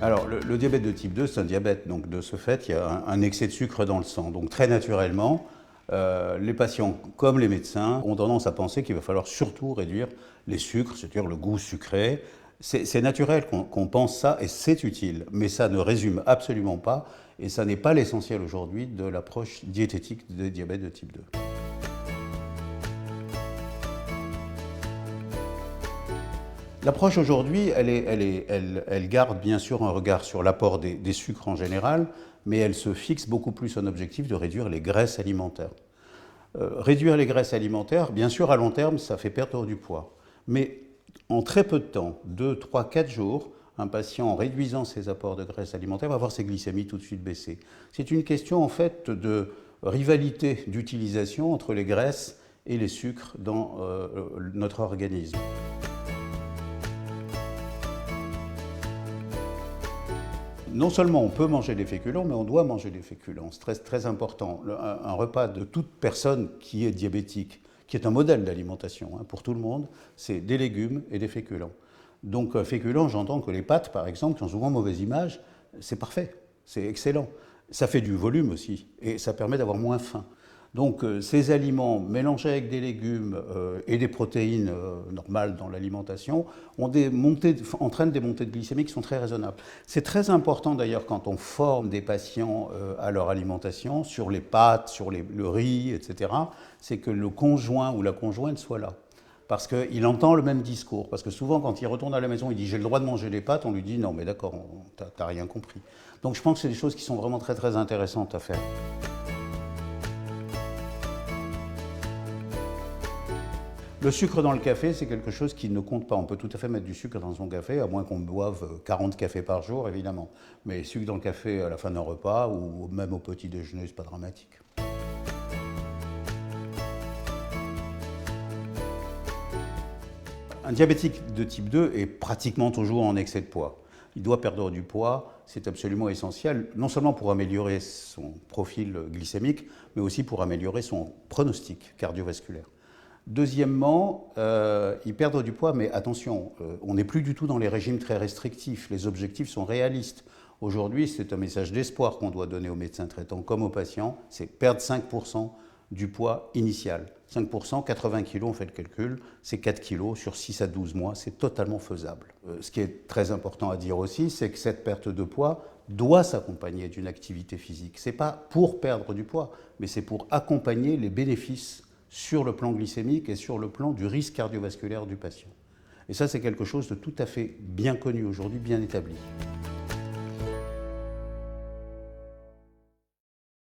Alors, le diabète de type 2, c'est un diabète, donc de ce fait, il y a un excès de sucre dans le sang. Donc très naturellement, les patients, comme les médecins, ont tendance à penser qu'il va falloir surtout réduire les sucres, c'est-à-dire le goût sucré. C'est naturel qu'on pense ça et c'est utile, mais ça ne résume absolument pas, et ça n'est pas l'essentiel aujourd'hui de l'approche diététique des diabètes de type 2. L'approche aujourd'hui, elle garde bien sûr un regard sur l'apport des sucres en général, mais elle se fixe beaucoup plus un objectif de réduire les graisses alimentaires. Réduire les graisses alimentaires, bien sûr, à long terme, ça fait perdre du poids. Mais en très peu de temps, 2, 3, 4 jours, un patient, en réduisant ses apports de graisses alimentaires, va voir ses glycémies tout de suite baisser. C'est une question, en fait, de rivalité d'utilisation entre les graisses et les sucres dans notre organisme. Non seulement on peut manger des féculents, mais on doit manger des féculents. C'est très, très important. Un repas de toute personne qui est diabétique, qui est un modèle d'alimentation pour tout le monde, c'est des légumes et des féculents. Donc féculents, j'entends que les pâtes, par exemple, qui ont souvent mauvaise image, c'est parfait, c'est excellent. Ça fait du volume aussi et ça permet d'avoir moins faim. Donc ces aliments mélangés avec des légumes et des protéines normales dans l'alimentation entraînent des montées de glycémie qui sont très raisonnables. C'est très important d'ailleurs quand on forme des patients à leur alimentation, sur les pâtes, sur le riz, etc., c'est que le conjoint ou la conjointe soit là. Parce qu'il entend le même discours. Parce que souvent, quand il retourne à la maison, il dit « j'ai le droit de manger des pâtes », on lui dit « non, mais d'accord, t'as rien compris ». Donc je pense que c'est des choses qui sont vraiment très très intéressantes à faire. Le sucre dans le café, c'est quelque chose qui ne compte pas. On peut tout à fait mettre du sucre dans son café, à moins qu'on boive 40 cafés par jour, évidemment. Mais sucre dans le café à la fin d'un repas, ou même au petit déjeuner, c'est pas dramatique. Un diabétique de type 2 est pratiquement toujours en excès de poids. Il doit perdre du poids, c'est absolument essentiel, non seulement pour améliorer son profil glycémique, mais aussi pour améliorer son pronostic cardiovasculaire. Deuxièmement, ils perdent du poids, mais attention, on n'est plus du tout dans les régimes très restrictifs. Les objectifs sont réalistes. Aujourd'hui, c'est un message d'espoir qu'on doit donner aux médecins traitants comme aux patients, c'est perdre 5% du poids initial. 5%, 80 kg, on fait le calcul, c'est 4 kg sur 6 à 12 mois, c'est totalement faisable. Ce qui est très important à dire aussi, c'est que cette perte de poids doit s'accompagner d'une activité physique. Ce n'est pas pour perdre du poids, mais c'est pour accompagner les bénéfices sur le plan glycémique et sur le plan du risque cardiovasculaire du patient. Et ça, c'est quelque chose de tout à fait bien connu aujourd'hui, bien établi.